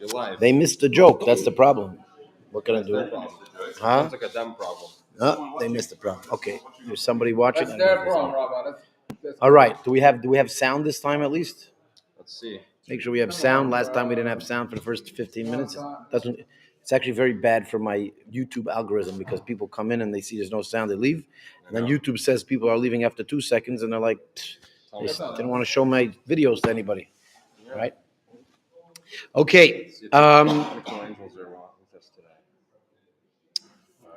You're live. They missed the joke. That's the problem. What can I do? Huh? Sounds like a them problem. They missed the problem. Okay. There's somebody watching. That's their problem, Rabbi. That's All right. Do we have sound this time at least? Let's see. Make sure we have sound. Last time we didn't have sound for the first 15 minutes. It's actually very bad for my YouTube algorithm because people come in and they see there's no sound, they leave. And then YouTube says people are leaving after 2 seconds and they're like, they didn't want to show my videos to anybody. Right? Okay.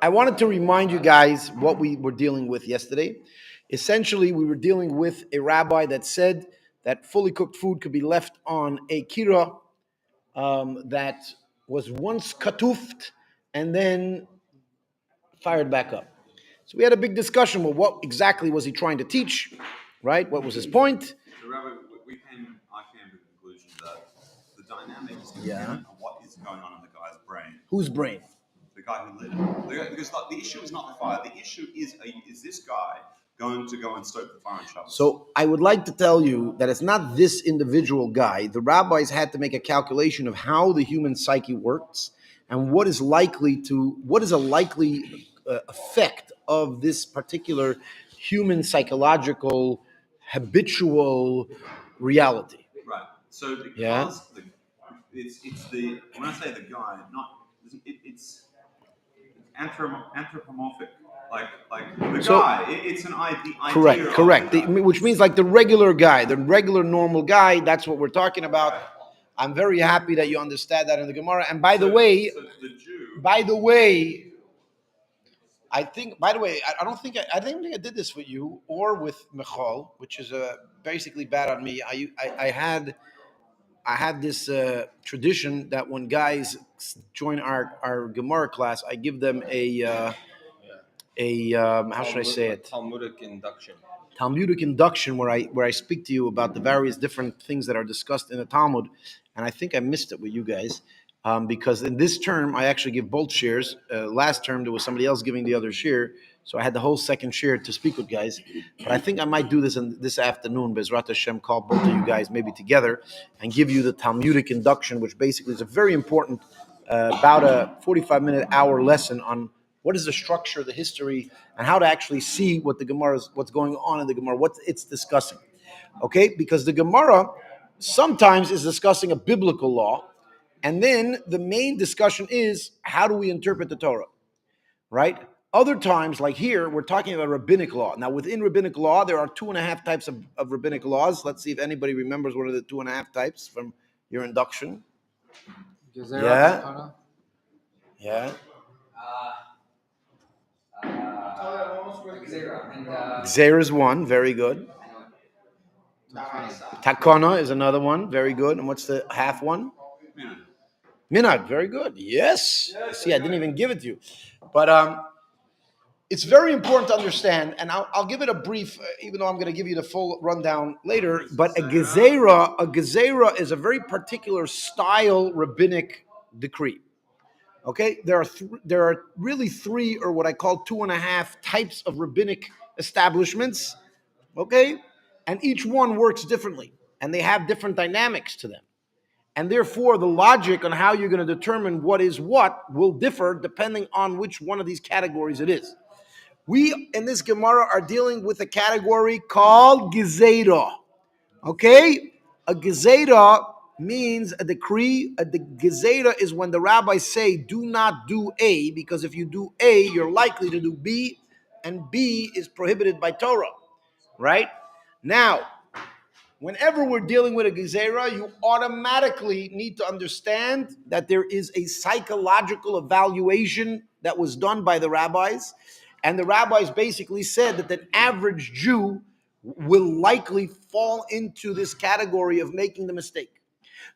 I wanted to remind you guys what we were dealing with yesterday. Essentially, we were dealing with a rabbi that said that fully cooked food could be left on a kira that was once katufed and then fired back up. So we had a big discussion. Well, what exactly was he trying to teach? Right? What was his point? So, Rabbi, I came to the conclusion that the dynamics depend on what is going on in the guy's brain. Whose brain? The guy who lit it. Because the issue is not the fire. The issue is this guy going to go and stoke the fire on Shabbat? So I would like to tell you that it's not this individual guy. The rabbis had to make a calculation of how the human psyche works and what is a likely effect of this particular human psychological habitual reality. Right. So because it's the when I say the guy, it's anthropomorphic. Like the guy, it's an idea. Correct. Which means like the regular guy, the regular normal guy. That's what we're talking about. Right. I'm very happy that you understand that in the Gemara. And by the way, I don't think I did this with you or with Michal, which is basically bad on me. I had this tradition that when guys join our Gemara class, I give them how should I say it? Talmudic induction, where I speak to you about the various different things that are discussed in the Talmud, and I think I missed it with you guys because in this term I actually give both shares. Last term there was somebody else giving the other share, so I had the whole second share to speak with guys. But I think I might do this this afternoon. Bezrat Hashem, call both of you guys maybe together and give you the Talmudic induction, which basically is a very important, about a 45-minute hour lesson on what is the structure, the history, and how to actually see what the Gemara is, what's going on in the Gemara, what it's discussing. Okay? Because the Gemara sometimes is discussing a biblical law, and then the main discussion is how do we interpret the Torah? Right? Other times, like here, we're talking about rabbinic law. Now, within rabbinic law, there are 2.5 types of rabbinic laws. Let's see if anybody remembers what are the 2.5 types from your induction. Yeah. Gzeira is one, very good. Takana is another one, very good. And what's the half one? Minhag, very good. Yes. See, I didn't even give it to you. But it's very important to understand, and I'll give it a brief, even though I'm going to give you the full rundown later, but a Gzeira is a very particular style rabbinic decree. Okay, there are really 3 or what I call 2.5 types of rabbinic establishments. Okay, and each one works differently, and they have different dynamics to them, and therefore the logic on how you're going to determine what is what will differ depending on which one of these categories it is. We in this Gemara are dealing with a category called Gezeira. Okay, a Gezeira means a decree. The Gezeira is when the rabbis say, do not do A, because if you do A, you're likely to do B, and B is prohibited by Torah, right? Now, whenever we're dealing with a Gezeira, you automatically need to understand that there is a psychological evaluation that was done by the rabbis, and the rabbis basically said that an average Jew will likely fall into this category of making the mistake.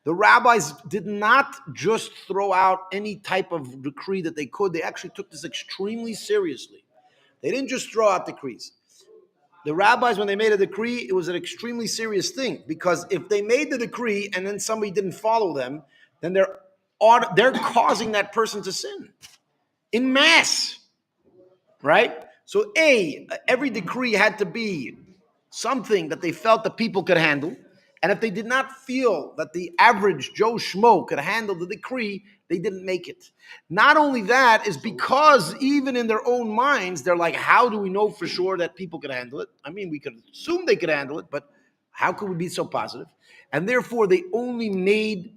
The rabbis did not just throw out any type of decree that they could. They actually took this extremely seriously. They didn't just throw out decrees. The rabbis, when they made a decree, it was an extremely serious thing, because if they made the decree and then somebody didn't follow them, then they're causing that person to sin in mass, right? So every decree had to be something that they felt that people could handle, And if they did not feel that the average Joe Schmo could handle the decree, they didn't make it. Not only that, is because even in their own minds, they're like, how do we know for sure that people could handle it? I mean, we could assume they could handle it, but how could we be so positive? And therefore, they only made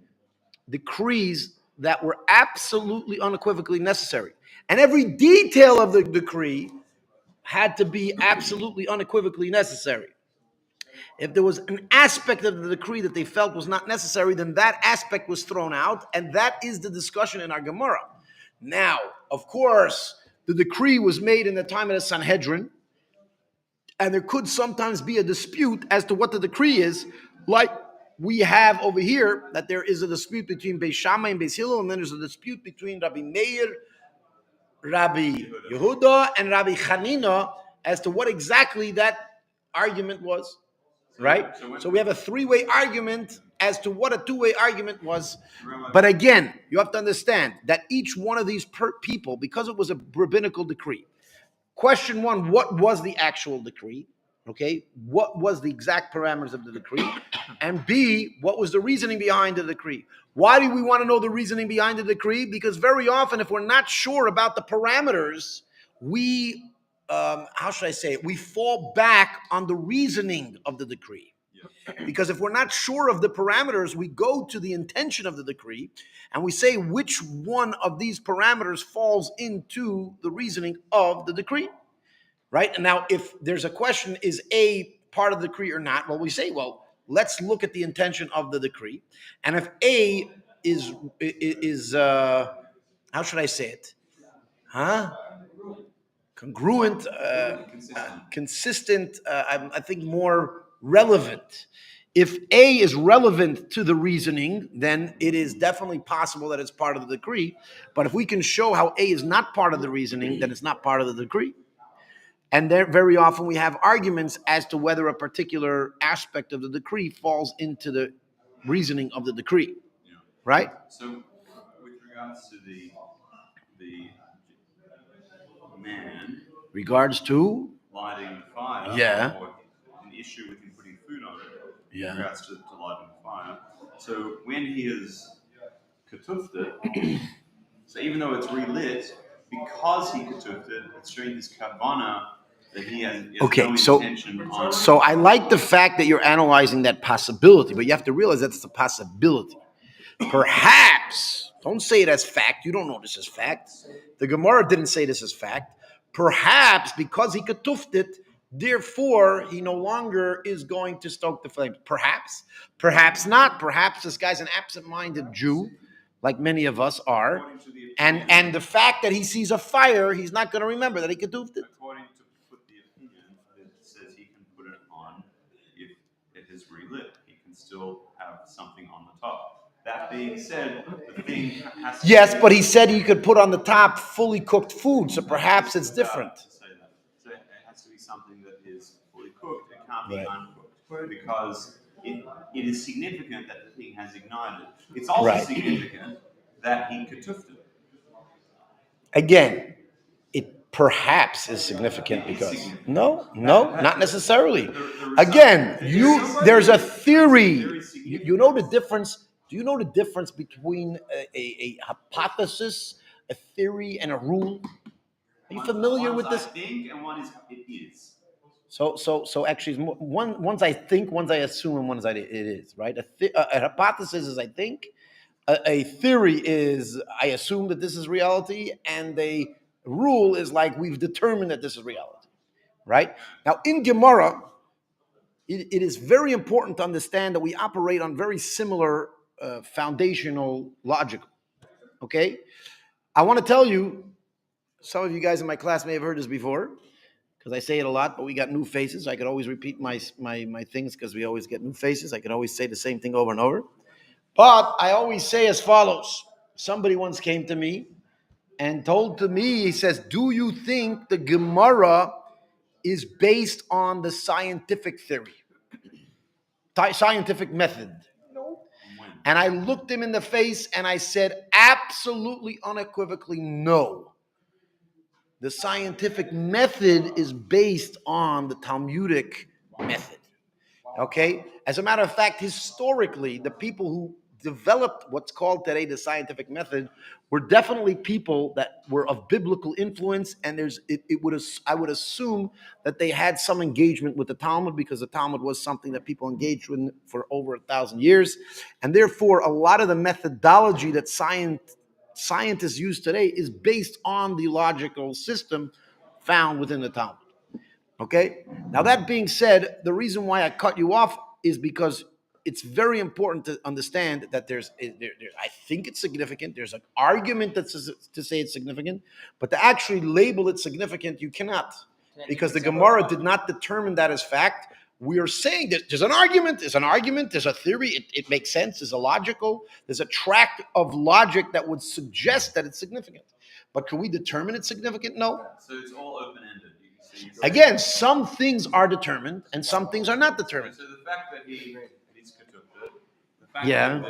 decrees that were absolutely unequivocally necessary. And every detail of the decree had to be absolutely unequivocally necessary. If there was an aspect of the decree that they felt was not necessary, then that aspect was thrown out, and that is the discussion in our Gemara. Now, of course, the decree was made in the time of the Sanhedrin, and there could sometimes be a dispute as to what the decree is, like we have over here, that there is a dispute between Beis Shammai and Beis Hillel, and then there's a dispute between Rabbi Meir, Rabbi Yehuda, and Rabbi Chanina as to what exactly that argument was. Right? So we have a three-way argument as to what a two-way argument was. But again, you have to understand that each one of these people, because it was a rabbinical decree, question one, what was the actual decree? Okay, what was the exact parameters of the decree? And B, what was the reasoning behind the decree? Why do we want to know the reasoning behind the decree? Because very often, if we're not sure about the parameters, we how should I say it? We fall back on the reasoning of the decree. Because if we're not sure of the parameters, we go to the intention of the decree and we say which one of these parameters falls into the reasoning of the decree. Right? And now, if there's a question, is A part of the decree or not? Well, we say, well, let's look at the intention of the decree. And if A is how should I say it? Congruent, consistent, I think more relevant. If A is relevant to the reasoning, then it is definitely possible that it's part of the decree. But if we can show how A is not part of the reasoning, then it's not part of the decree. And there, very often we have arguments as to whether a particular aspect of the decree falls into the reasoning of the decree. Yeah. Right? So, with regards to the man Regards to lighting the fire, Yeah. or an issue with him putting food on it, Yeah. in regards to lighting the fire. So when he has ketufed it, so even though it's relit, because he ketufed it, it's showing his kavanah that he has Okay, no so- intention on. So I like the fact that you're analyzing that possibility, but you have to realize that's a possibility. Perhaps, don't say it as fact. You don't know this is fact. The Gemara didn't say this is fact. Perhaps because he ketufed it, therefore he no longer is going to stoke the flames. Perhaps, perhaps not. Perhaps this guy's an absent-minded Jew, like many of us are. And the fact that he sees a fire, he's not going to remember that he ketufed it. According to the opinion, it says he can put it on if it is relit. He can still have something on the top. That being said, the thing has to Yes, be, but he said he could put on the top fully cooked food, so perhaps it's different. to say that. So it has to be something that is fully cooked. It can't be Right. uncooked because it is significant that the thing has ignited. It's also Right. significant that he ketufed it. Again, it perhaps is significant because no, not necessarily. Again, there's a theory. You know the difference. Do you know the difference between a hypothesis, a theory, and a rule? Are you familiar with this? I think, and one is it is. So actually, one's I think, one's I assume, and one's it is, right? A hypothesis is I think. A theory is I assume that this is reality, and a rule is like we've determined that this is reality, right? Now in Gemara, it is very important to understand that we operate on very similar foundational logic. Okay, I want to tell you, some of you guys in my class may have heard this before, because I say it a lot, but we got new faces. I could always repeat my things because we always get new faces. I can always say the same thing over and over. But I always say as follows. Somebody once came to me and told to me, he says, do you think the Gemara is based on the scientific theory, scientific method? And I looked him in the face and I said, absolutely unequivocally no. The scientific method is based on the Talmudic method. Okay? As a matter of fact, historically, the people who developed what's called today the scientific method were definitely people that were of biblical influence, and I would assume that they had some engagement with the Talmud, because the Talmud was something that people engaged with for over 1,000 years, and therefore a lot of the methodology that scientists use today is based on the logical system found within the Talmud. Okay. Now, that being said, the reason why I cut you off is because it's very important to understand that I think it's significant. There's an argument to say it's significant, but to actually label it significant, you cannot, because the Gemara did not determine that as fact. We are saying that there's an argument, there's a theory, it makes sense, there's a track of logic that would suggest that it's significant. But can we determine it's significant? No. So it's all open-ended. Again, some things are determined and some things are not determined. So the fact that he's ketubta, the fact Yeah. that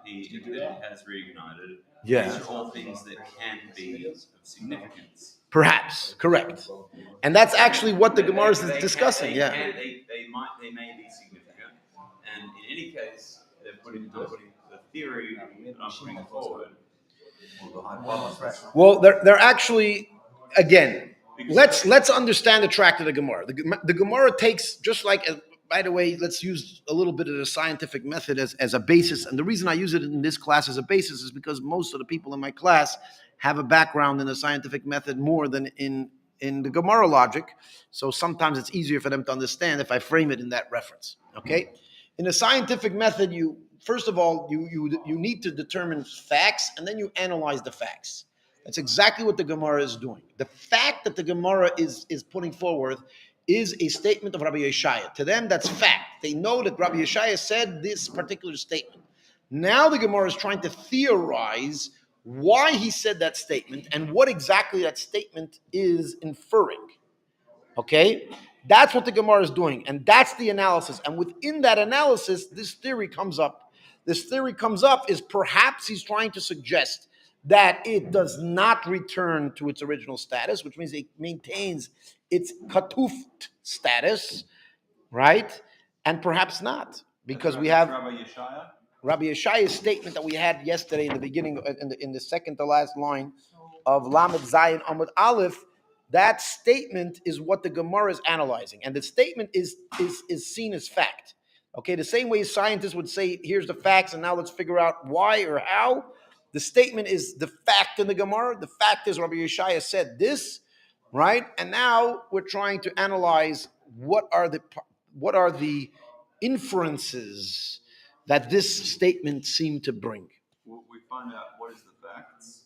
it has reignited, Yeah. these are all things that can be of significance. Perhaps, correct. And that's actually what the Gemara is discussing. They Yeah. may be significant, and in any case, they're putting the theory that I'm putting forward. Well, they're actually, again, let's understand the tract of the Gemara. The Gemara takes, just like, by the way, let's use a little bit of the scientific method as a basis. And the reason I use it in this class as a basis is because most of the people in my class have a background in the scientific method more than in the Gemara logic. So sometimes it's easier for them to understand if I frame it in that reference. Okay? In the scientific method, first of all, you need to determine facts, and then you analyze the facts. That's exactly what the Gemara is doing. The fact that the Gemara is putting forward is a statement of Rabbi Yeshaya. To them, that's fact. They know that Rabbi Yeshaya said this particular statement. Now the Gemara is trying to theorize why he said that statement and what exactly that statement is inferring. Okay? That's what the Gemara is doing, and that's the analysis. And within that analysis, this theory comes up. This theory comes up is perhaps he's trying to suggest that it does not return to its original status, which means it maintains its katuft status, right? And perhaps not, because we have Rabbi Yeshaya's statement that we had yesterday in the beginning, in the second to last line of Lamed Zayin Amud Aleph. That statement is what the Gemara is analyzing, and the statement is seen as fact. Okay, the same way scientists would say, here's the facts, and now let's figure out why or how. The statement is the fact in the Gemara. The fact is Rabbi Yeshaya said this, right? And now we're trying to analyze what are the inferences that this statement seemed to bring. We find out what is the facts,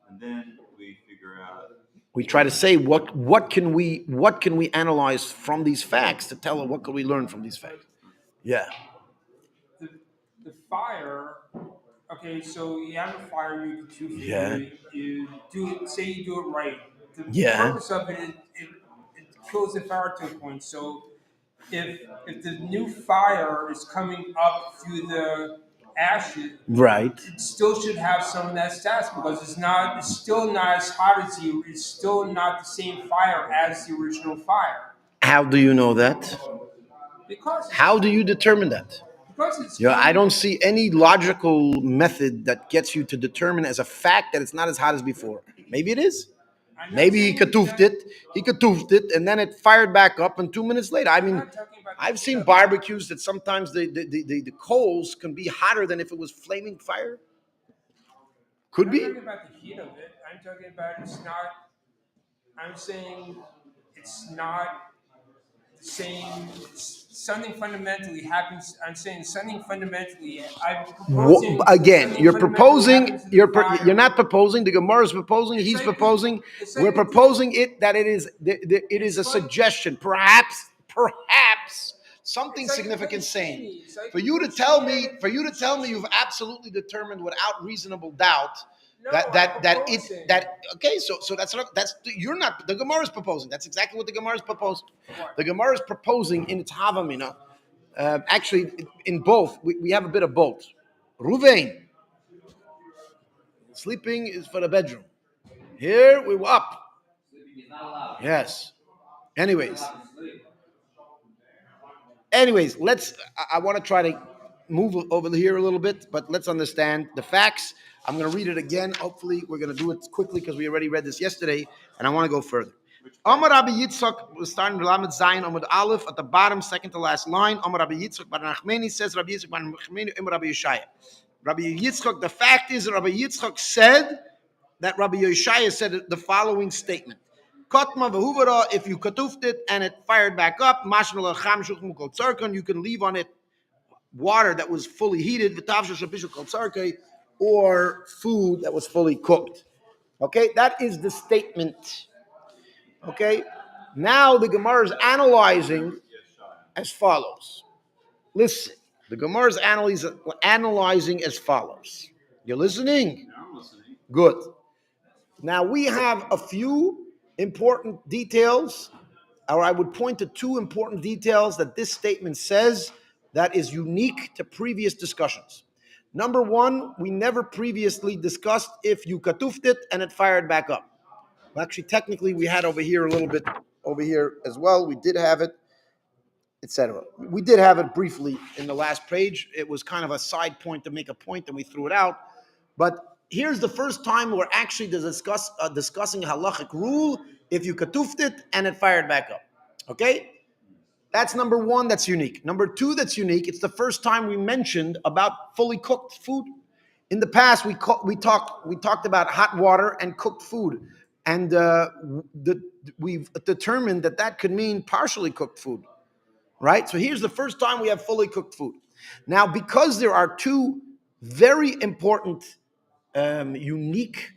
and then we figure out. We try to say what can we analyze from these facts to tell what can we learn from these facts. Yeah. The fire. Okay, so you have a fire. Yeah. You do it. Say you do it right. The purpose of it kills the fire to a point. So if the new fire is coming up through the ashes, right, it still should have some of that status, because it's still not as hot as it's still not the same fire as the original fire. How do you know that? Because how do you determine that? Because it's I don't see any logical method that gets you to determine as a fact that it's not as hot as before. Maybe it is. Maybe he katoofed it, and then it fired back up, and 2 minutes later. I mean, I've seen barbecues that sometimes the coals can be hotter than if it was flaming fire. Could be. I'm talking about the heat of it. I'm talking about it's not. I'm saying it's not the same. Something fundamentally happens. I'm saying something fundamentally. Again, you're proposing. You're not proposing. The Gemara is proposing. He's proposing. We're proposing it that it is a suggestion. Perhaps something significant saying. For you to tell me you've absolutely determined without reasonable doubt okay, so you're not, the Gemara is proposing. That's exactly what the Gemara is proposing. The Gemara is proposing in its Havamina. Actually, in both, we have a bit of both. Ruvain, sleeping is for the bedroom. Here we were up. Yes. Anyways. Anyways, I want to try to move over here a little bit, but let's understand the facts. I'm going to read it again. Hopefully, we're going to do it quickly because we already read this yesterday, and I want to go further. Amar Rabbi Yitzchak, we're starting with Lamed Zayin, Amud Aleph, at the bottom, second to last line. Amar Rabbi Yitzchak Bar Nachmani says, Rabbi Yitzchak Bar Nachmani, Rabbi Yeshaya. Rabbi Yitzchak, the fact is, Rabbi Yitzchak said that Rabbi Yeshaya said the following statement. Kotma v'huvara, if you katufed it and it fired back up, mashnal acham shuchmu kol tzarkan, you can leave on it water that was fully heated, v'tavsha shapishu kol tzarkei, or food that was fully cooked. Okay, that is the statement. Okay, now the Gemara is analyzing as follows. Listen, the Gemara is analyzing as follows. You're listening? Yeah, I'm listening. Good. Now we have a few important details, or I would point to two important details that this statement says that is unique to previous discussions. Number one, we never previously discussed if you katufed it and it fired back up. Well, actually, technically, we had over here a little bit over here as well. We did have it, etc. We did have it briefly in the last page. It was kind of a side point to make a point, and we threw it out. But here's the first time we're actually discussing a halachic rule if you katufed it and it fired back up. Okay? That's number one, that's unique. Number two, that's unique. It's the first time we mentioned about fully cooked food. In the past, we talked about hot water and cooked food. And we've determined that could mean partially cooked food. Right? So here's the first time we have fully cooked food. Now, because there are two very important, unique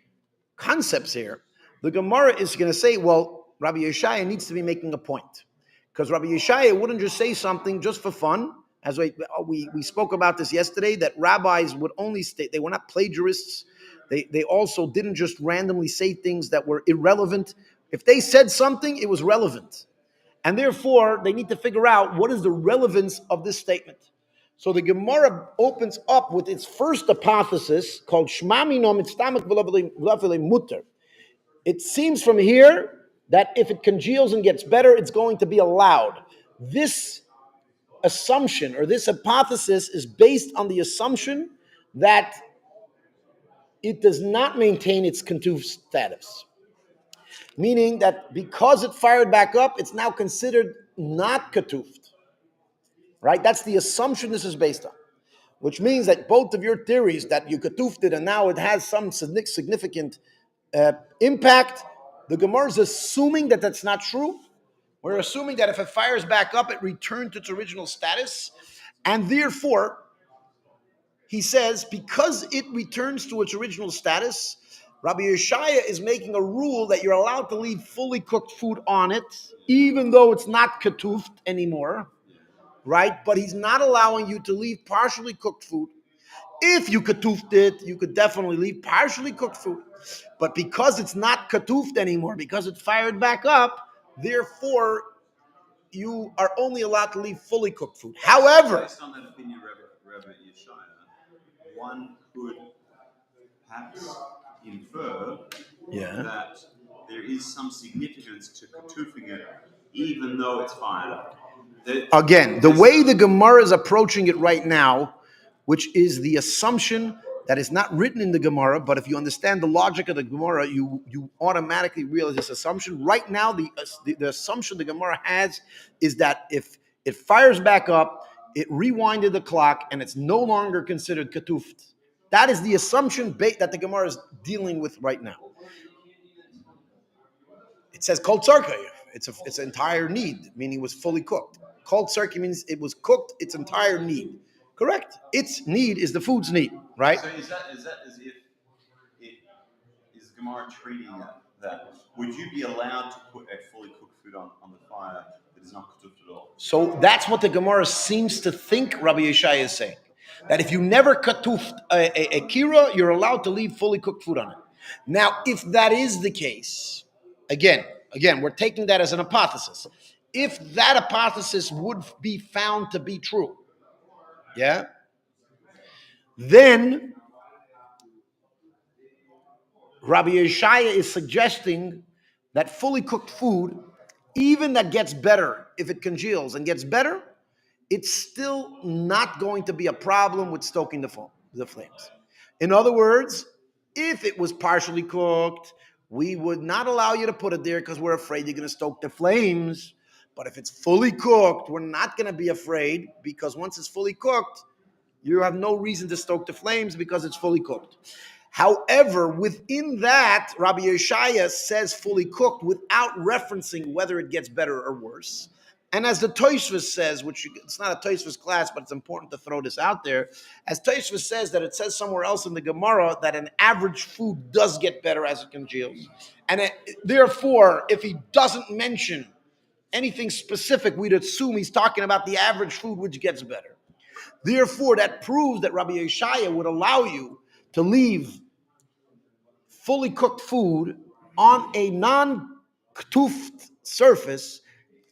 concepts here, the Gemara is going to say, well, Rabbi Yeshaya needs to be making a point. Because Rabbi Yeshaya wouldn't just say something just for fun. As we spoke about this yesterday, that rabbis would only state, they were not plagiarists. They also didn't just randomly say things that were irrelevant. If they said something, it was relevant. And therefore, they need to figure out what is the relevance of this statement. So the Gemara opens up with its first hypothesis called Shmami no mitstamak v'lavele mutter. It seems from here that if it congeals and gets better, it's going to be allowed. This assumption or this hypothesis is based on the assumption that it does not maintain its ketuf status. Meaning that because it fired back up, it's now considered not ketufed. Right? That's the assumption this is based on. Which means that both of your theories, that you ketufed it and now it has some significant impact, the Gemara is assuming that that's not true. We're assuming that if it fires back up, it returned to its original status. And therefore, he says, because it returns to its original status, Rabbi Yeshaya is making a rule that you're allowed to leave fully cooked food on it, even though it's not ketufed anymore, right? But he's not allowing you to leave partially cooked food. If you ketufed it, you could definitely leave partially cooked food. But because it's not ketufed anymore, because it fired back up, therefore, you are only allowed to leave fully cooked food. However, based on that opinion, Rabbi Yeshaya, one could perhaps infer that there is some significance to ketufing it, even though it's fired up. Again, the way the Gemara is approaching it right now, which is the assumption that is not written in the Gemara, but if you understand the logic of the Gemara, you automatically realize this assumption. Right now, the assumption the Gemara has is that if it fires back up, it rewinded the clock, and it's no longer considered ketufed. That is the assumption that the Gemara is dealing with right now. It says kol tzarkei. It's an entire need, meaning it was fully cooked. Kol tzarkei means it was cooked, its entire need. Correct. Its need is the food's need, right? So is that as if is Gemara treating that? Would you be allowed to put a fully cooked food on the fire that is not cooked at all? So that's what the Gemara seems to think Rabbi Yeshaya is saying. That if you never katufed a kira, you're allowed to leave fully cooked food on it. Now, if that is the case, again, we're taking that as an hypothesis. If that hypothesis would be found to be true, then Rabbi Yeshaya is suggesting that fully cooked food, even that gets better if it congeals and gets better, it's still not going to be a problem with stoking the flames. In other words, if it was partially cooked, we would not allow you to put it there because we're afraid you're going to stoke the flames. But if it's fully cooked, we're not going to be afraid, because once it's fully cooked, you have no reason to stoke the flames because it's fully cooked. However, within that, Rabbi Yeshaya says fully cooked without referencing whether it gets better or worse. And as the Tosfos says, which it's not a Tosfos class, but it's important to throw this out there, as Tosfos says that it says somewhere else in the Gemara that an average food does get better as it congeals. And therefore, if he doesn't mention anything specific, we'd assume he's talking about the average food which gets better. Therefore, that proves that Rabbi Yeshaya would allow you to leave fully cooked food on a non-ketufed surface,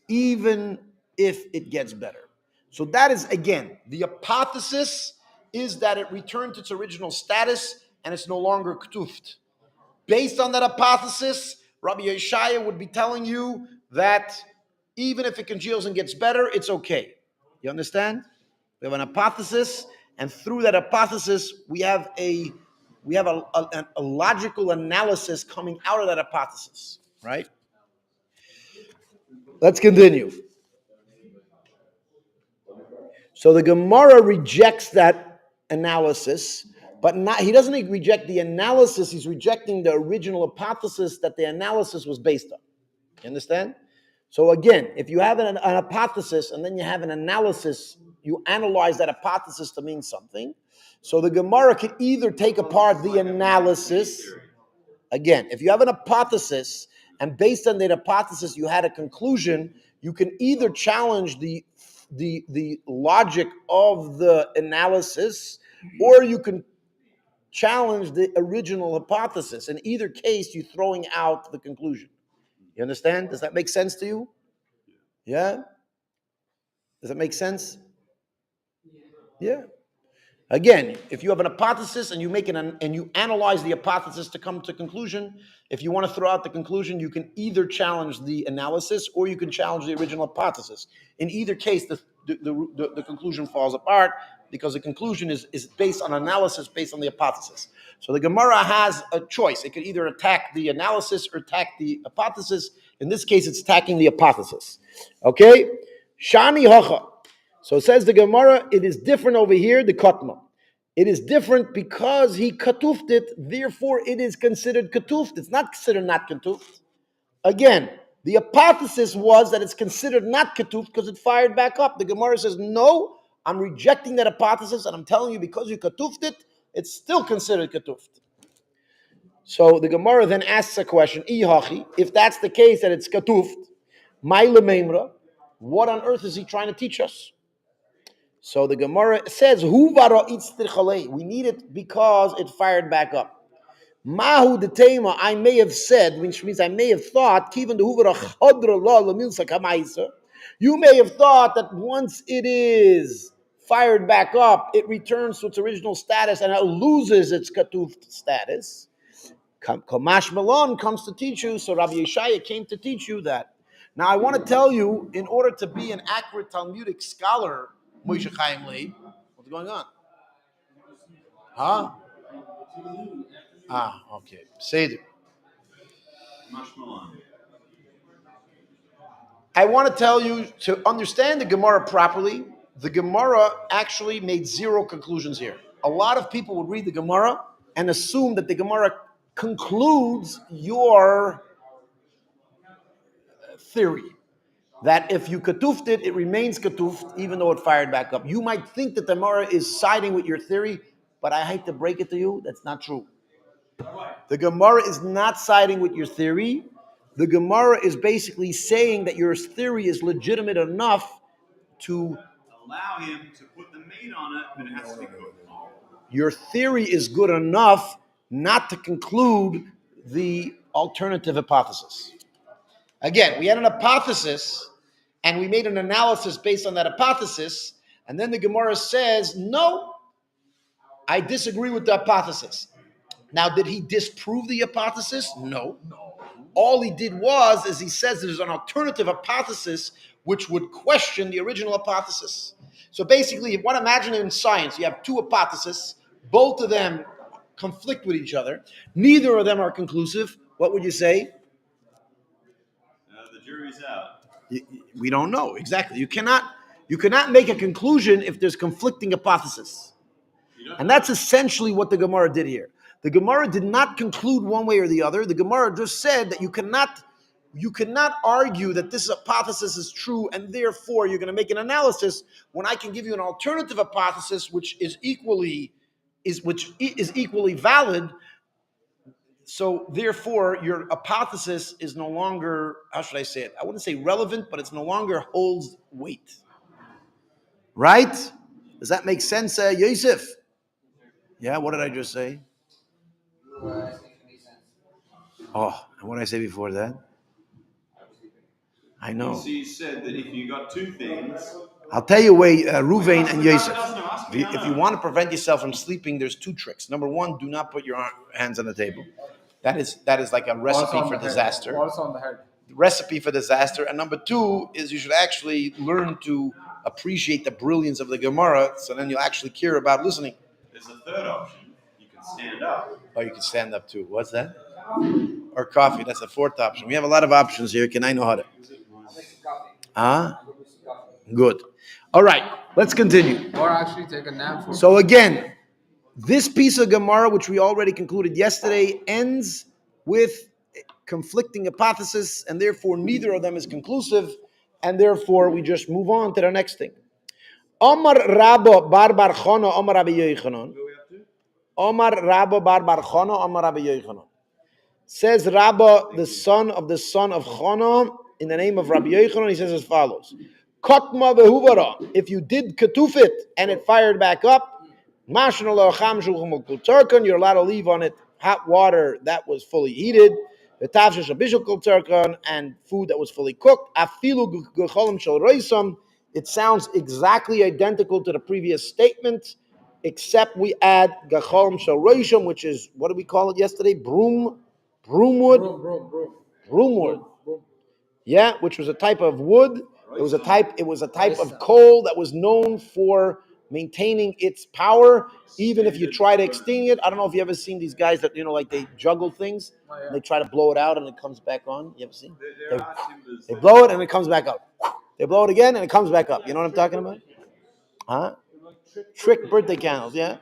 even if it gets better. So that is, again, the hypothesis is that it returned to its original status and it's no longer ketufed. Based on that hypothesis, Rabbi Yeshaya would be telling you that even if it congeals and gets better, it's okay. You understand? We have an hypothesis, and through that hypothesis, we have a logical analysis coming out of that hypothesis, right? Let's continue. So the Gemara rejects that analysis, but he doesn't reject the analysis, he's rejecting the original hypothesis that the analysis was based on. You understand? So again, if you have an hypothesis and then you have an analysis, you analyze that hypothesis to mean something. So the Gemara could either take apart the analysis. Again, if you have an hypothesis and based on that hypothesis you had a conclusion, you can either challenge the logic of the analysis, or you can challenge the original hypothesis. In either case, you're throwing out the conclusion. You understand? Does that make sense to you? Yeah? Does that make sense? Yeah. Again, if you have an hypothesis and you analyze the hypothesis to come to conclusion, if you want to throw out the conclusion, you can either challenge the analysis or you can challenge the original hypothesis. In either case, the conclusion falls apart because the conclusion is based on analysis, based on the hypothesis. So the Gemara has a choice. It could either attack the analysis or attack the hypothesis. In this case, it's attacking the hypothesis. Okay? Shani Hocha. So it says the Gemara, it is different over here, the Kotma. It is different because he katufed it, therefore it is considered katufed. It's not considered not katufed. Again, the hypothesis was that it's considered not katufed because it fired back up. The Gemara says, no, I'm rejecting that hypothesis and I'm telling you because you katufed it, it's still considered katufed. So the Gemara then asks a question, if that's the case that it's katufed, what on earth is he trying to teach us? So the Gemara says, we need it because it fired back up. Mahu de tema, I may have said, which means I may have thought, you may have thought that once it is fired back up, it returns to its original status and it loses its katuf status. Kamash Malon comes to teach you, so Rabbi Yeshaya came to teach you that. Now I want to tell you, in order to be an accurate Talmudic scholar, Moshe Chaim Leib, what's going on? Huh? Okay. Seder. I want to tell you, to understand the Gemara properly, the Gemara actually made zero conclusions here. A lot of people would read the Gemara and assume that the Gemara concludes your theory. That if you katufed it, it remains katufed, even though it fired back up. You might think that the Gemara is siding with your theory, but I hate to break it to you, that's not true. The Gemara is not siding with your theory. The Gemara is basically saying that your theory is legitimate enough to allow him to put the meat on it, but it has to be cooked. Your theory is good enough not to conclude the alternative hypothesis. Again, we had an hypothesis, and we made an analysis based on that hypothesis, and then the Gemara says, no, I disagree with the hypothesis. Now, did he disprove the hypothesis? No. All he did is he says there's an alternative hypothesis which would question the original hypothesis. So basically, if one imagine in science, you have two hypotheses, both of them conflict with each other. Neither of them are conclusive. What would you say? The jury's out. We don't know exactly. You cannot make a conclusion if there's conflicting hypotheses. And that's essentially what the Gemara did here. The Gemara did not conclude one way or the other. The Gemara just said that you cannot argue that this hypothesis is true and therefore you're going to make an analysis when I can give you an alternative hypothesis which is equally valid. So therefore your hypothesis is no longer, how should I say it? I wouldn't say relevant, but it's no longer holds weight. Right? Does that make sense, Yosef? Yeah, what did I just say? Oh, and what did I say before that? I know. You said that if you got two things. I'll tell you why, Ruvain and Yosef. If you want to prevent yourself from sleeping, there's two tricks. Number one, do not put your hands on the table. That is like a recipe for disaster. Also on the head. Recipe for disaster. And number two is you should actually learn to appreciate the brilliance of the Gemara, so then you'll actually care about listening. There's a third option. You can stand up. Oh, you can stand up too. What's that? Or coffee. That's the fourth option. We have a lot of options here. Can I know how to? Good. All right. Let's continue. Or actually take a nap. So again, this piece of Gemara, which we already concluded yesterday, ends with conflicting hypothesis, and therefore neither of them is conclusive, and therefore we just move on to the next thing. Omar Rabbo bar bar Chana, Omar Rabbi Yochanan. Omar Rabbo bar bar Chana, Omar Rabbi Yochanan. Says Rabba, the son of Chana, in the name of Rabbi Yochanan, he says as follows: Kotma vehuvara. If you did ketufit and it fired back up, you're allowed to leave on it hot water that was fully heated, and food that was fully cooked. It sounds exactly identical to the previous statement, except we add gacholm shel roisham, which is, what did we call it yesterday? Broomwood. Yeah, which was a type of wood. It was a type of coal that was known for maintaining its power, even if you try to extinguish it. I don't know if you ever seen these guys that, like they juggle things, and they try to blow it out and it comes back on. You ever seen? They blow it and it comes back up. They blow it again and it comes back up. You know what I'm talking about? Huh? Trick birthday candles, yeah?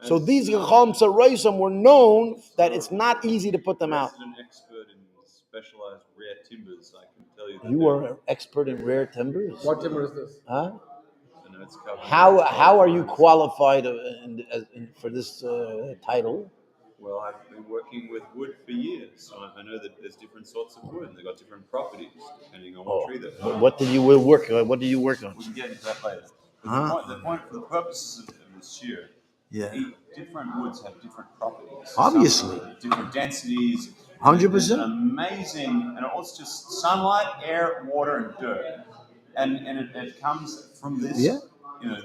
So these Gacham Saroisam were known that it's not easy to put them out. An expert in specialized rare timbers, I can tell you. You are an expert in rare timbers? What timber is this? Huh? How are you qualified for this title? Well, I've been working with wood for years, so I know that there's different sorts of wood, and they've got different properties depending on what tree they're from. What do you work on? What do you work on? We can get into that later. The point for the purposes of this year, different woods have different properties. Obviously. Different densities. 100%. Amazing, and it's just sunlight, air, water, and dirt. And it comes from this,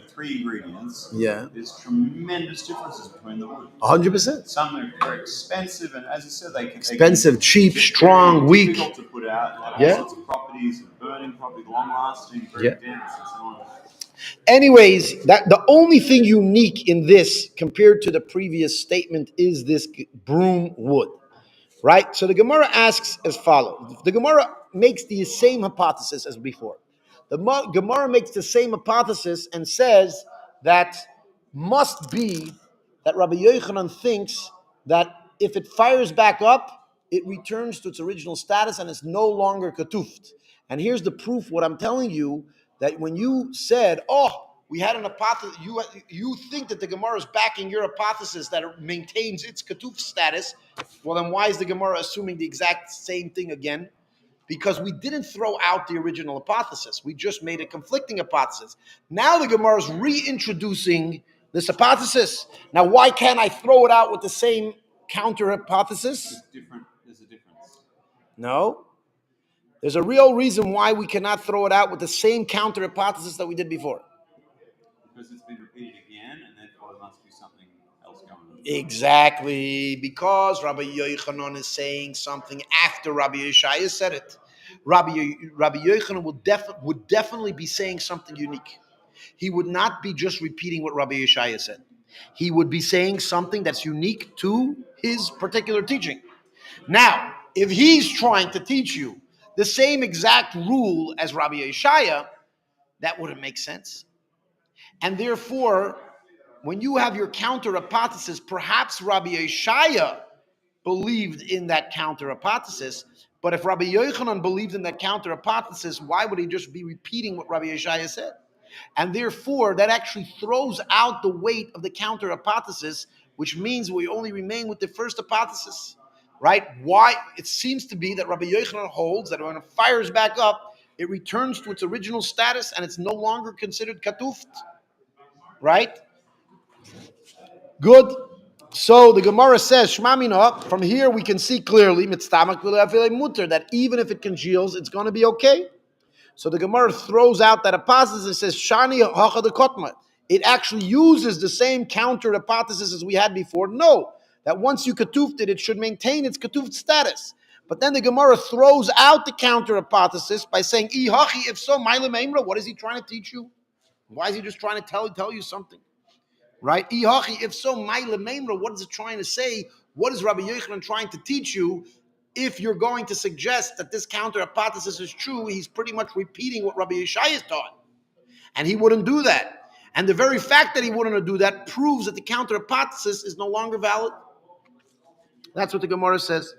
three ingredients. Yeah. There's tremendous differences between the woods. 100%. Some are very expensive, and as you said, expensive, cheap, strong, weak. Difficult to put out. All sorts of properties, burning properties, long-lasting, very dense, and so on. Anyways, the only thing unique in this compared to the previous statement is this broom wood, right? So the Gemara asks as follows. The Gemara makes the same hypothesis as before. The Gemara makes the same hypothesis and says that must be that Rabbi Yochanan thinks that if it fires back up, it returns to its original status and is no longer ketuft. And here's the proof, what I'm telling you, that when you said, we had an hypothesis, you think that the Gemara is backing your hypothesis that it maintains its ketuf status, well then why is the Gemara assuming the exact same thing again? Because we didn't throw out the original hypothesis. We just made a conflicting hypothesis. Now the Gemara is reintroducing this hypothesis. Now why can't I throw it out with the same counter hypothesis? There's a difference. No. There's a real reason why we cannot throw it out with the same counter hypothesis that we did before. Because it's been repeated again, and therefore there must be something else going on. Exactly, because Rabbi Yochanan is saying something after Rabbi Yeshaya said it. Rabbi Yochanan would definitely be saying something unique. he would not be just repeating what Rabbi Yeshaya said. He would be saying something that's unique to his particular teaching. Now, if he's trying to teach you the same exact rule as Rabbi Yeshaya, that wouldn't make sense. And therefore, when you have your counter hypothesis, perhaps Rabbi Yeshaya believed in that counter hypothesis. But if Rabbi Yochanan believed in that counter hypothesis, why would he just be repeating what Rabbi Yeshaya said? And therefore, that actually throws out the weight of the counter hypothesis, which means we only remain with the first hypothesis, right? Why? It seems to be that Rabbi Yochanan holds that when it fires back up, it returns to its original status and it's no longer considered katuft, right? Good. So the Gemara says, Shmamina, from here we can see clearly, that even if it congeals, it's going to be okay. So the Gemara throws out that hypothesis and says, Shani hacha de kotma. It actually uses the same counter hypothesis as we had before. No, that once you ketufed it, it should maintain its ketufed status. But then the Gemara throws out the counter hypothesis by saying, Ihachi, if so, Maila Meimra, what is he trying to teach you? Why is he just trying to tell you something? Right? Ihachi, if so, Maila Meimra, what is it trying to say? What is Rabbi Yochanan trying to teach you? If you're going to suggest that this counter hypothesis is true, he's pretty much repeating what Rabbi Yeshaya taught. And he wouldn't do that. And the very fact that he wouldn't do that proves that the counter hypothesis is no longer valid. That's what the Gemara says.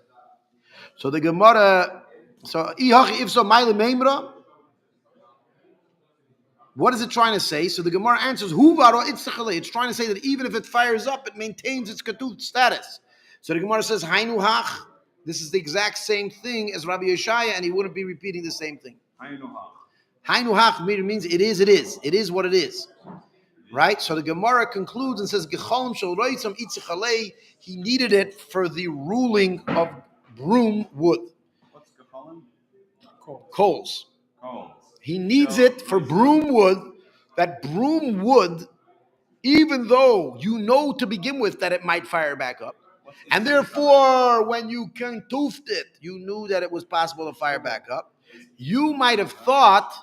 So the Gemara, if so, Maila Meimra, what is it trying to say? So the Gemara answers, it's trying to say that even if it fires up, it maintains its ketuf status. So the Gemara says, Hainu hach. This is the exact same thing as Rabbi Yeshaya, and he wouldn't be repeating the same thing. Hainu hach means it is. It is what it is. Right? So the Gemara concludes and says, he needed it for the ruling of broom wood. What's gecholim? Coals. He needs it for broom wood, that broom wood, even though you know to begin with that it might fire back up, and therefore when you kentuft it, you knew that it was possible to fire back up. You might have thought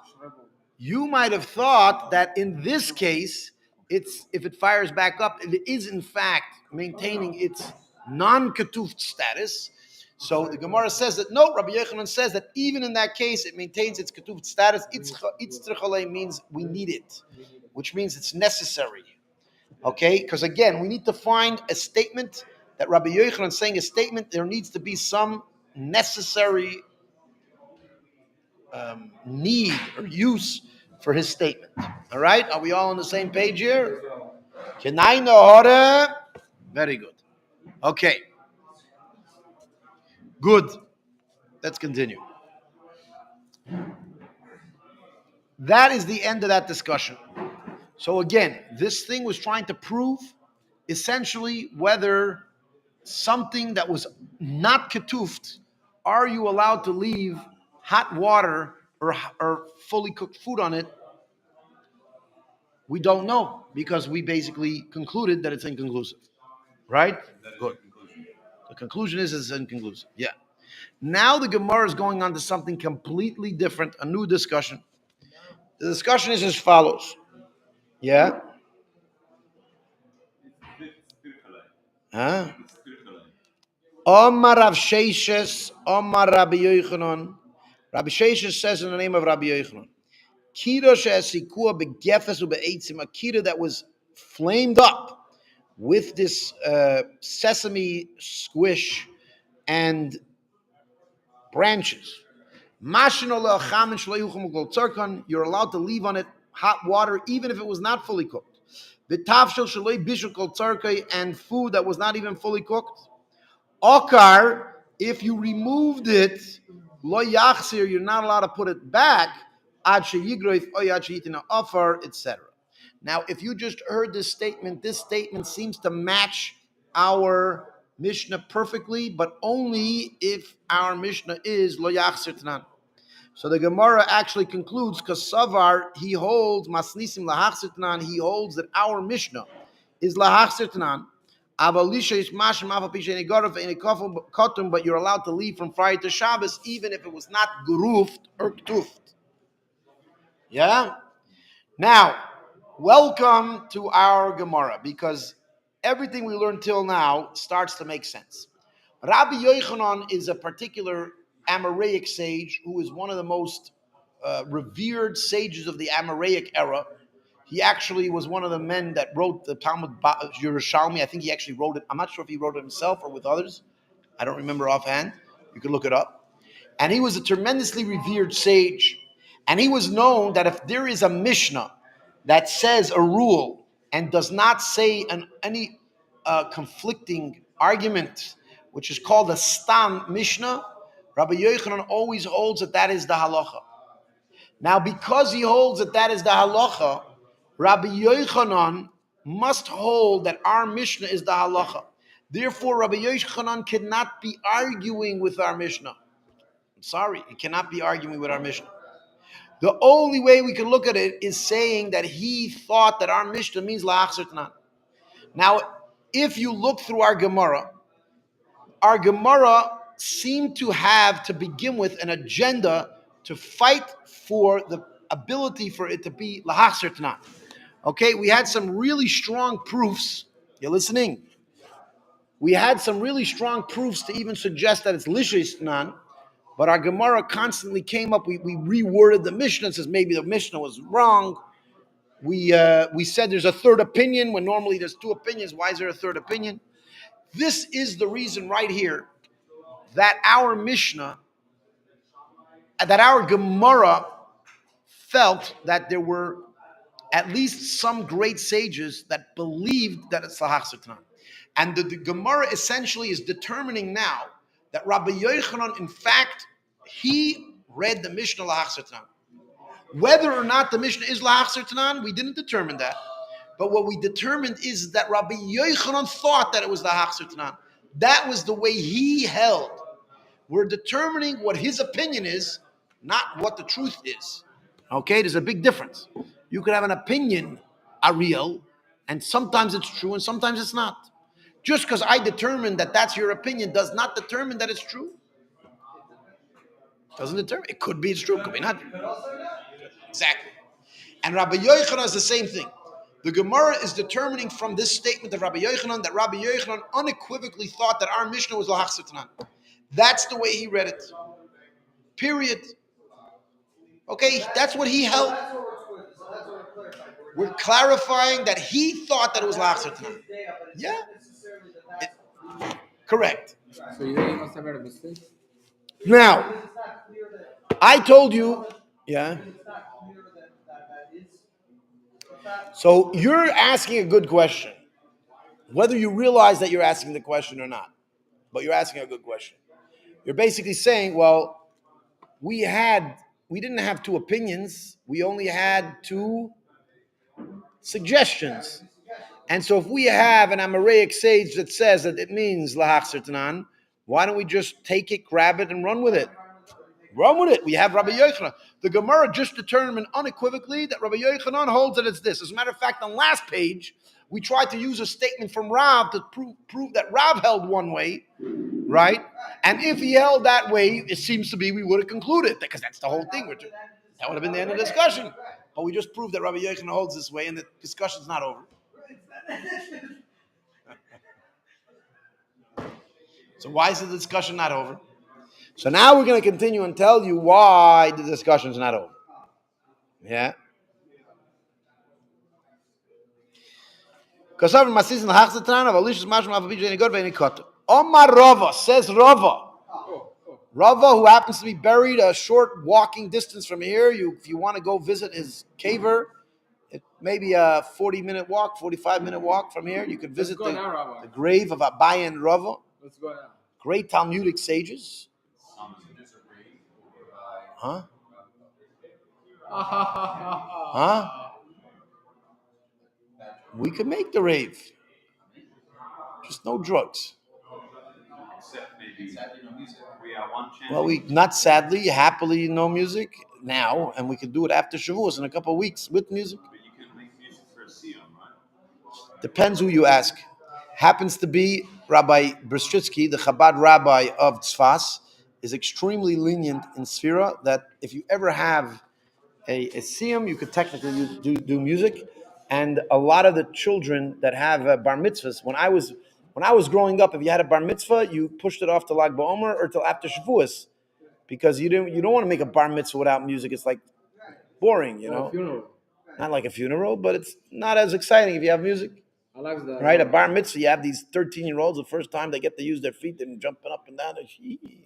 that in this case, if it fires back up, it is in fact maintaining its non-ketuft status. So the Gemara says that no, Rabbi Yochanan says that even in that case, it maintains its ketuft status. Itztrichalei means we need it, which means it's necessary. Okay, because again, we need to find a statement that Rabbi Yochanan is saying a statement. There needs to be some necessary need or use for his statement. All right, are we all on the same page here? Very good. Okay. Good. Let's continue. That is the end of that discussion. So again, this thing was trying to prove essentially whether something that was not ketuft, are you allowed to leave hot water or fully cooked food on it? We don't know because we basically concluded that it's inconclusive. Right? Good. The conclusion is it's inconclusive. Yeah. Now the Gemara is going on to something completely different, a new discussion. The discussion is as follows. Yeah? Huh? Omar Rav Sheishes, Omar Rabbi Yochanan. Rabbi Sheishes says in the name of Rabbi Yochanan, Kira she'esikua begefes ube'etzim, a kira that was flamed up with this sesame squish and branches. You're allowed to leave on it hot water even if it was not fully cooked. And food that was not even fully cooked. Okar, if you removed it, you're not allowed to put it back, etc. Now, if you just heard this statement seems to match our Mishnah perfectly, but only if our Mishnah is lo yachzir tanan. So the Gemara actually concludes, because Savar, he holds masnisim lahachzir tanan, he holds that our Mishnah is lahachzir tanan. But you're allowed to leave from Friday to Shabbos, even if it was not geruft or ktuft. Yeah? Now, Welcome to our Gemara, because everything we learned till now starts to make sense. Rabbi Yochanan is a particular Amoraic sage who is one of the most revered sages of the Amoraic era. He actually was one of the men that wrote the Talmud Yerushalmi. I think he actually wrote it. I'm not sure if he wrote it himself or with others. I don't remember offhand. You could look it up. And he was a tremendously revered sage. And he was known that if there is a Mishnah that says a rule and does not say any conflicting argument, which is called a Stam Mishnah, Rabbi Yochanan always holds that is the halacha. Now, because he holds that is the halacha, Rabbi Yochanan must hold that our Mishnah is the halacha. Therefore, Rabbi Yochanan cannot be arguing with our Mishnah. I'm sorry, he cannot be arguing with our Mishnah. The only way we can look at it is saying that he thought that our Mishnah means la'achzer tanan. Now, if you look through our Gemara seemed to have, to begin with, an agenda to fight for the ability for it to be la'achzer tanan. Okay, we had some really strong proofs. You're listening? We had some really strong proofs to even suggest that it's lishis tanan. But our Gemara constantly came up. We reworded the Mishnah and says maybe the Mishnah was wrong. We said there's a third opinion when normally there's two opinions. Why is there a third opinion? This is the reason right here that our Mishnah, that our Gemara felt that there were at least some great sages that believed that it's lahachzer tanan. And the Gemara essentially is determining now that Rabbi Yochanan, in fact, he read the Mishnah lahachzer tanan. Whether or not the Mishnah is lahachzer tanan, we didn't determine that. But what we determined is that Rabbi Yochanan thought that it was lahachzer tanan. That was the way he held. We're determining what his opinion is, not what the truth is. Okay, there's a big difference. You could have an opinion, Ariel, and sometimes it's true and sometimes it's not. Just because I determine that that's your opinion does not determine that it's true. Doesn't determine. It could be it's true, it could be not true. Exactly. And Rabbi Yochanan is the same thing. The Gemara is determining from this statement of Rabbi Yochanan that Rabbi Yochanan unequivocally thought that our Mishnah was lahachzer tanan. That's the way he read it. Period. Okay, that's what he held. We're clarifying that he thought that it was lahachzer tanan. Yeah. Correct. So you must have made a mistake? Now, I told you, yeah. So you're asking a good question. Whether you realize that you're asking the question or not, but you're asking a good question. You're basically saying, well, we didn't have two opinions. We only had two suggestions. And so if we have an Amoraic sage that says that it means lahachzer tanan, why don't we just take it, grab it, and run with it? Run with it. We have Rabbi Yochanan. The Gemara just determined unequivocally that Rabbi Yochanan holds that it's this. As a matter of fact, on last page, we tried to use a statement from Rav to prove that Rav held one way, right? And if he held that way, it seems to be we would have concluded, because that's the whole thing. That would have been the end of the discussion. But we just proved that Rabbi Yochanan holds this way, and the discussion's not over. So why is the discussion not over? So now we're going to continue and tell you why the discussion's not over. Yeah? Omar Rava, says Rava. Rava, who happens to be buried a short walking distance from here. If you want to go visit his caver, it may be a 40-minute walk, 45-minute walk from here. You could visit the grave of Abaye and Rava. Let's go now. Great Talmudic sages. Huh? Huh? We could make the rave. Just no drugs. Except maybe we have one channel. Well, not sadly, happily, no music now, and we can do it after Shavuos in a couple of weeks with music. But you can make music for a siyum, right? Depends who you ask. Happens to be Rabbi Brzezinski, the Chabad rabbi of Tzfas, is extremely lenient in Sfira that if you ever have a siyum, you could technically do music. And a lot of the children that have bar mitzvahs, when I was growing up, if you had a bar mitzvah, you pushed it off to Lag BaOmer or till after Shavuos, because you don't want to make a bar mitzvah without music. It's like boring, Funeral. Not like a funeral, but it's not as exciting if you have music. I like that. Right, a bar mitzvah, you have these 13-year-olds, the first time they get to use their feet and jumping up and down.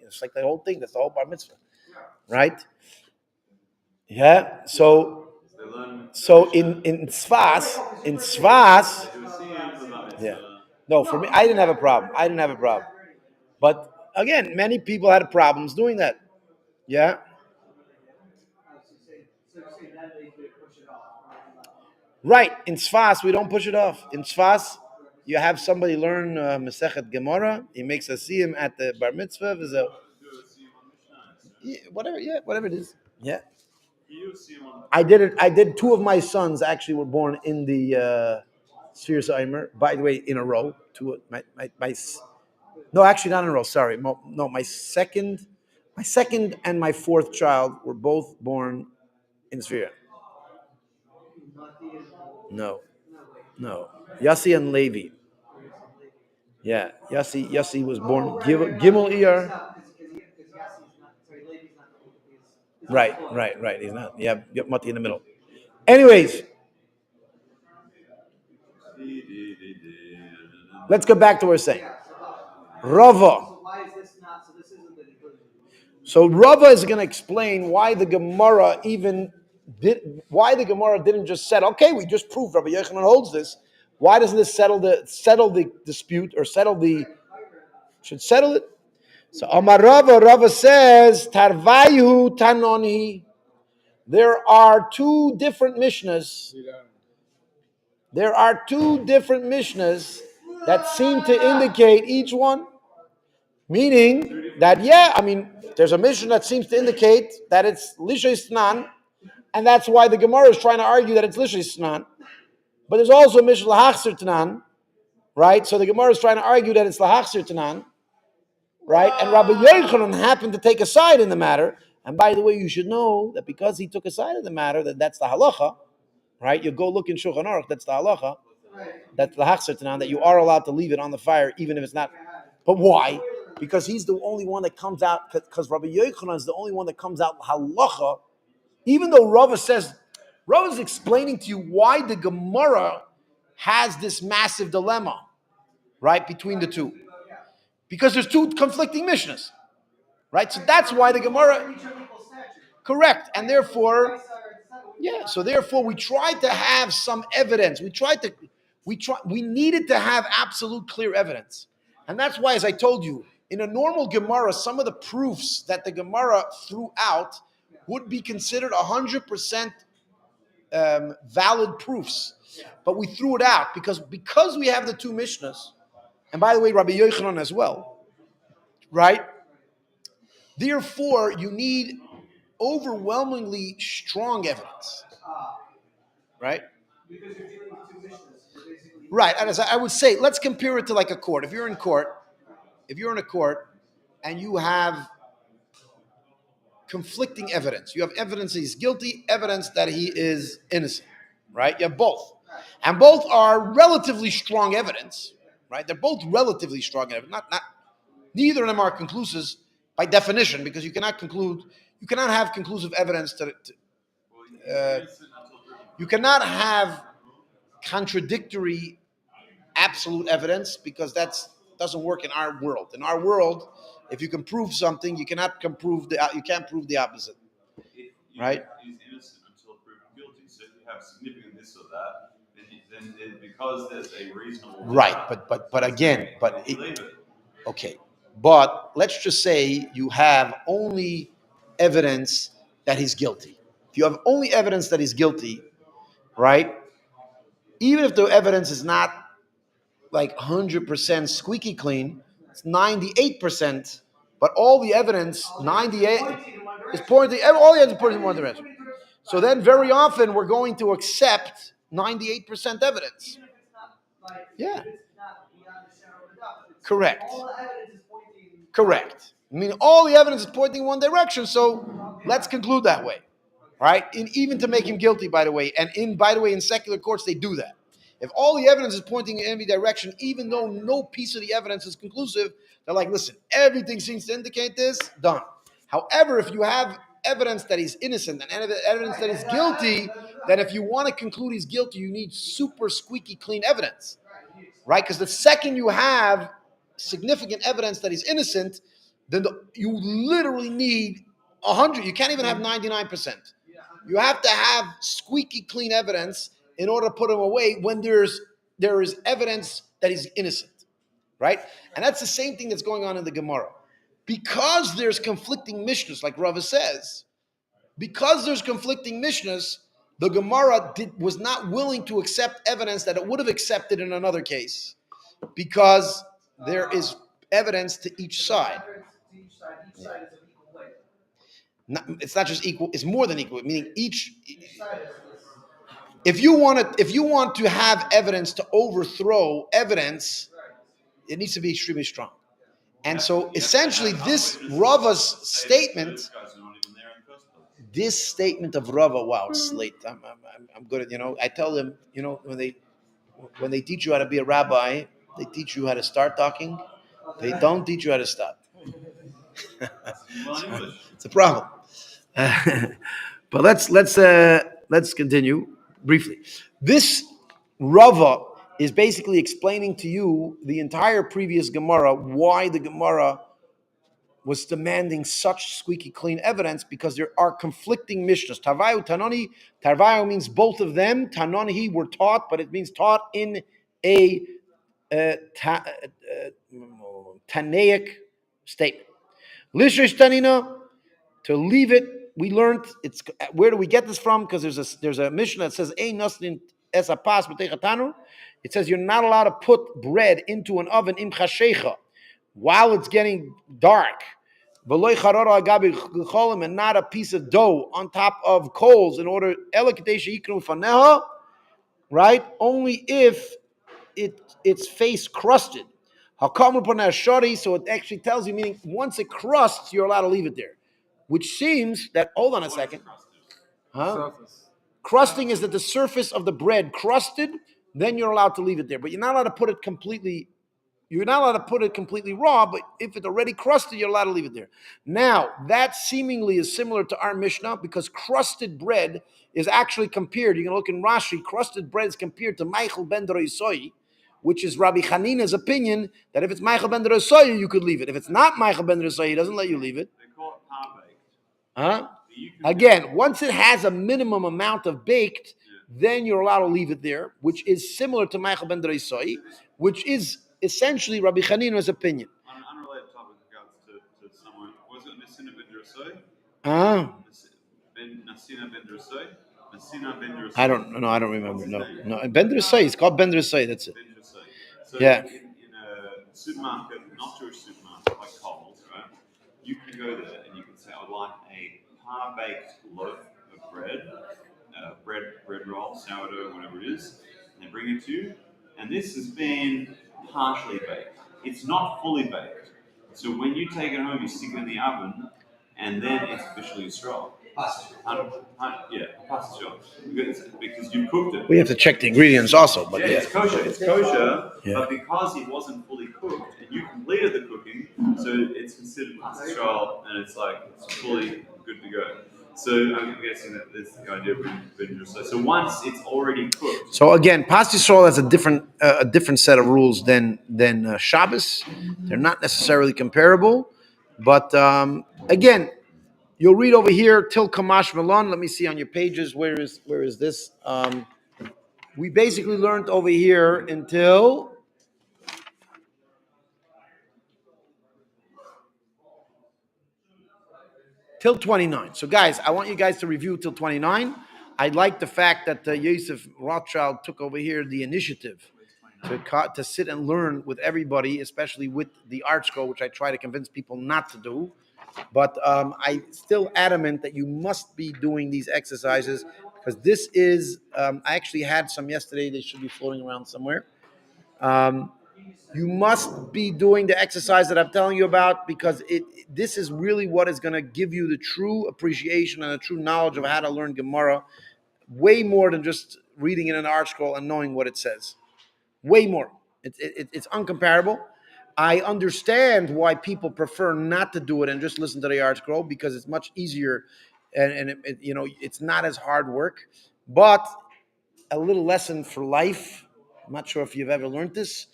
It's like the whole thing. That's the whole bar mitzvah, right? Yeah. So in Tzfas, yeah. No, for me, I didn't have a problem. But again, many people had problems doing that. Yeah. Right. In Tzfas, we don't push it off. In Tzfas, you have somebody learn Masechet Gemara. He makes a siyum at the bar mitzvah. Whatever it is. Yeah. I did it. I did. Two of my sons actually were born in the Sphere Eimer. By the way, in a row. No, actually not in a row. Sorry. No, my second and my fourth child were both born in Sphere. No. Yossi and Levi. Yeah, Yossi was born Gimel Iyar. Right. He's not. Yeah, Mati in the middle. Anyways, let's go back to what we're saying. Rava. So Rava is going to explain why the Gemara didn't just say, okay, we just proved Rabbi Yochanan holds this. Why doesn't this settle the dispute or settle it? So Amar Rava says, Tarvayu Tanoni. There are two different Mishnahs. That seem to indicate each one. Meaning that, there's a Mishnah that seems to indicate that it's Lishay Snan, and that's why the Gemara is trying to argue that it's Lishay Snan. But there's also a Mishnah Lahachsir Tanan, right? So the Gemara is trying to argue that it's Lahachsir Tanan, right? And Rabbi Yochanan happened to take a side in the matter. And by the way, you should know that because he took a side in the matter, that's the halacha, right? You go look in Shulchan Aruch, that's the halacha. That's the Lahachsir Tanan, that you are allowed to leave it on the fire even if it's not. But why? Because he's the only one that comes out, because Rabbi Yochanan is the only one that comes out halacha, even though Rava's explaining to you why the Gemara has this massive dilemma, right, between the two. Because there's two conflicting Mishnahs, right? So that's why the Gemara, correct, and therefore, therefore we tried to have some evidence. We needed to have absolute clear evidence. And that's why, as I told you, in a normal Gemara, some of the proofs that the Gemara threw out would be considered 100% valid proofs. But we threw it out because we have the two Mishnahs, and by the way, Rabbi Yochanan as well, right? Therefore, you need overwhelmingly strong evidence, right? Right, and as I would say, let's compare it to like a court. If you're in a court, and you have conflicting evidence, you have evidence that he's guilty, evidence that he is innocent, right? You have both, and both are relatively strong evidence, right? They're both relatively strong evidence. Neither of them are conclusive by definition, because you cannot have conclusive evidence you cannot have contradictory absolute evidence, because that doesn't work in our world. In our world, if you can prove something, you can't prove the opposite. Right? He's innocent until proven guilty. So if you have significant this or that, then because there's a reasonable right. Okay. But let's just say you have only evidence that he's guilty. If you have only evidence that he's guilty, right? Even if the evidence is not like 100% squeaky clean, it's 98%, but all the evidence, 98, is pointing, all the evidence is pointing in one direction. So then very often we're going to accept 98% evidence. Yeah. Correct. I mean, all the evidence is pointing in one direction, so let's conclude that way. right? And even to make him guilty, by the way. And in secular courts, they do that. If all the evidence is pointing in any direction, even though no piece of the evidence is conclusive, they're like, listen, everything seems to indicate this, done. However, if you have evidence that he's innocent and evidence that he's guilty, then if you want to conclude he's guilty, you need super squeaky clean evidence, right? Because the second you have significant evidence that he's innocent, then you literally need 100. You can't even have 99%. You have to have squeaky clean evidence in order to put him away when there is evidence that he's innocent, right? And that's the same thing that's going on in the Gemara. Because there's conflicting Mishnahs, like Rava says, because there's conflicting Mishnahs, the Gemara was not willing to accept evidence that it would have accepted in another case, because there is evidence to each side. It's not just equal; it's more than equal. Meaning each. If you want to have evidence to overthrow evidence, it needs to be extremely strong. And so, essentially, this Rava's statement. This statement of Rava, wow, it's late. I'm good at, I tell them, when they teach you how to be a rabbi, they teach you how to start talking. They don't teach you how to stop. It's a problem. But let's continue briefly. This Rava is basically explaining to you the entire previous Gemara, why the Gemara was demanding such squeaky clean evidence, because there are conflicting Mishnahs. Tarvayu, Tanoni. Tarvayu means both of them. Tanoni were taught, but it means taught in a Tanaic statement. Lishrish Tanina, to leave it, we learned, it's where do we get this from? Because there's a Mishnah that says, Ein naslin es apas b'teichatanu. It says you're not allowed to put bread into an oven im chashecha while it's getting dark. And not a piece of dough on top of coals in order, right? Only if it's face crusted. So it actually tells you, meaning once it crusts, you're allowed to leave it there. Which seems that, hold on a second. Crusting is that the surface of the bread crusted, then you're allowed to leave it there. But you're not allowed to put it completely raw, but if it's already crusted, you're allowed to leave it there. Now, that seemingly is similar to our Mishnah, because crusted bread is actually compared. You can look in Rashi, crusted bread is compared to Michael ben Droisoi, which is Rabbi Hanina's opinion, that if it's Michael ben Droisoi, you could leave it. If it's not Michael ben Droisoi, he doesn't let you leave it. They call it par-baked. Huh? Again, once it has a minimum amount of baked, then you're allowed to leave it there, which is similar to Michael ben Droisoi, which is essentially Rabbi Hanina's opinion. On an unrelated topic with regards to someone, was it Messina ben Droisoi? Messina ben Droisoi? Messina ben Droisoi? I don't remember. No. Ben Droisoi, it's called Ben Droisoi, that's it. Ben Droisoi. So yeah. In a supermarket, not Jewish supermarket like Coles, right? You can go there and you can say, I'd like a par-baked loaf of bread, bread roll, sourdough, whatever it is, and they bring it to you. And this has been partially baked. It's not fully baked. So when you take it home, you stick it in the oven, and then it's officially Yisrael. Pasta because you cooked it. We have to check the ingredients also, but it's kosher. It's kosher, but because it wasn't fully cooked and you completed the cooking, so it's considered pasta Yisrael, and it's fully good to go. So I'm guessing that that's the idea of Ben Droisoi. So once it's already cooked. So again, Pas Yisrael has a different set of rules than Shabbos. They're not necessarily comparable, but again, you'll read over here till Kamash Malon. Let me see on your pages. Where is this? We basically learned over here until till 29. So guys, I want you guys to review till 29. I like the fact that Yosef Rothschild took over here the initiative to sit and learn with everybody, especially with the art school, which I try to convince people not to do. But I'm still adamant that you must be doing these exercises, because this is, I actually had some yesterday. They should be floating around somewhere. You must be doing the exercise that I'm telling you about because this is really what is going to give you the true appreciation and the true knowledge of how to learn Gemara, way more than just reading in an art scroll and knowing what it says. Way more. It's uncomparable. I understand why people prefer not to do it and just listen to the art scroll because it's much easier and it's not as hard work. But a little lesson for life. I'm not sure if you've ever learned this,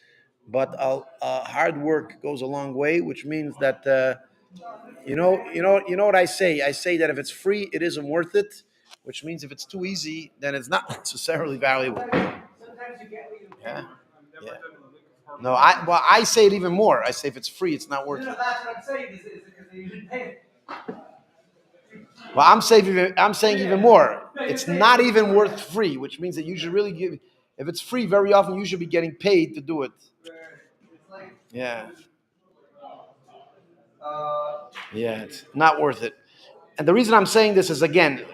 but hard work goes a long way, which means that you know what I say. I say that if it's free, it isn't worth it, which means if it's too easy, then it's not necessarily valuable. Yeah. Yeah. No, I say it even more. I say if it's free, it's not worth it. That's what I'm saying. Is because you didn't pay it. Well, I'm saying even more. It's not even worth free, which means that you should really give. If it's free, very often you should be getting paid to do it. Yeah. Yeah, it's not worth it. And the reason I'm saying this is, again,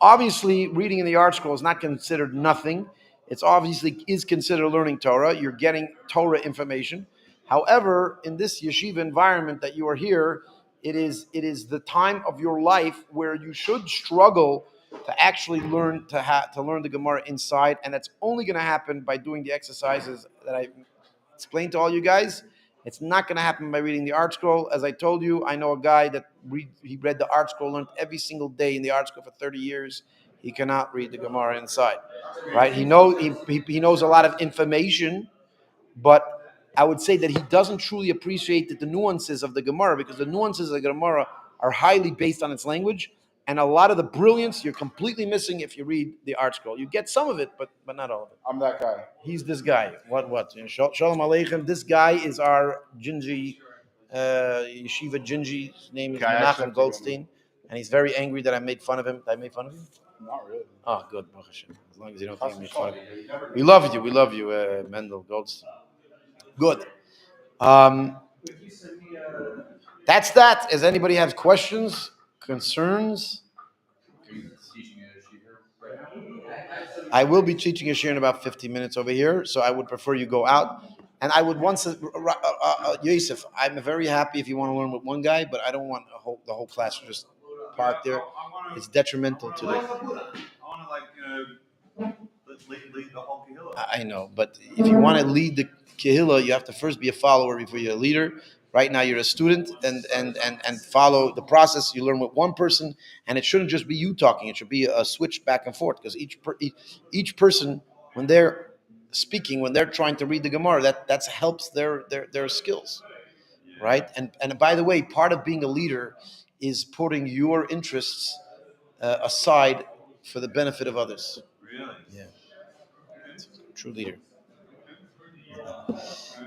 obviously reading in the art scroll is not considered nothing. It's obviously is considered learning Torah. You're getting Torah information. However, in this yeshiva environment that you are here, it is the time of your life where you should struggle to actually learn to learn the Gemara inside, and that's only going to happen by doing the exercises that I explained to all you guys. It's not going to happen by reading the art scroll. As I told you, I know a guy that he read the art scroll, learned every single day in the art scroll for 30 years. He cannot read the Gemara inside, right? He knows a lot of information, but I would say that he doesn't truly appreciate the nuances of the Gemara, because the nuances of the Gemara are highly based on its language, and a lot of the brilliance you're completely missing if you read the art scroll. You get some of it, but not all of it. I'm that guy. He's this guy. What? Shalom Aleichem. This guy is our Gingy, yeshiva Gingy. His name is Menachem Goldstein, and he's very angry that I made fun of him. Did I make fun of him? Not really. Oh, good. Baruch Hashem. As long as you don't think I made fun of you. We love you. We love you, Mendel Goldstein. Good. That's that. Does anybody have questions, concerns? I will be teaching a shir in about 15 minutes over here, so I would prefer you go out. And I would want to, Yosef, I'm very happy if you want to learn with one guy, but I don't want the whole class to just park there. It's detrimental to the. I want to lead the whole Kehillah. I know, but if you want to lead the Kehillah, you have to first be a follower before you're a leader. Right now, you're a student, and follow the process. You learn with one person, and it shouldn't just be you talking. It should be a switch back and forth, because each person, when they're speaking, when they're trying to read the Gemara, that helps their skills, right? And by the way, part of being a leader is putting your interests aside for the benefit of others. Really? Yeah, true leader.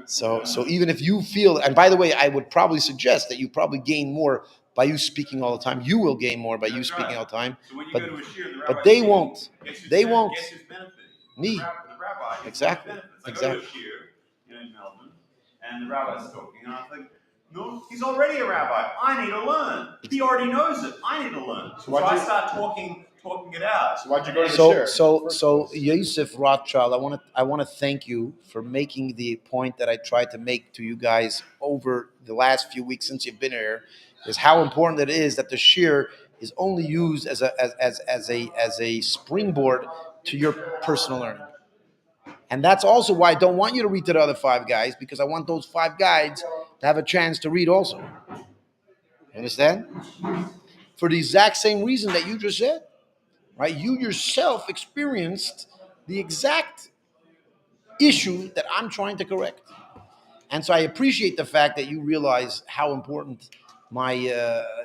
So even if you feel, and by the way, I would probably suggest that you probably gain more by you speaking all the time. You will gain more by you speaking all the time. So when you But go to a shir, the but rabbi's they speaking, won't. They won't. Guess who's benefiting? Me. The rabbi. Gets Exactly. benefits. I go Exactly. to a shir, in Melbourne, and the rabbi's talking, and I think, no, he's already a rabbi. I need to learn. He already knows it. I need to learn. So I start talking it out. So why'd you go to the share? So Yosef Rothschild, I want to thank you for making the point that I tried to make to you guys over the last few weeks since you've been here, is how important it is that the shir is only used as a springboard to your personal learning. And that's also why I don't want you to read to the other five guys, because I want those five guys to have a chance to read also. You understand? For the exact same reason that you just said. Right? You yourself experienced the exact issue that I'm trying to correct. And so I appreciate the fact that you realize how important my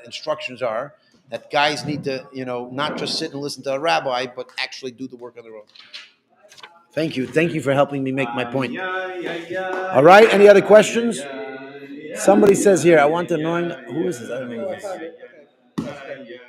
instructions are, that guys need to, not just sit and listen to a rabbi, but actually do the work on their own. Thank you. Thank you for helping me make my point. All right. Any other questions? Somebody says here, I want to know. Who is this? I don't know who this is.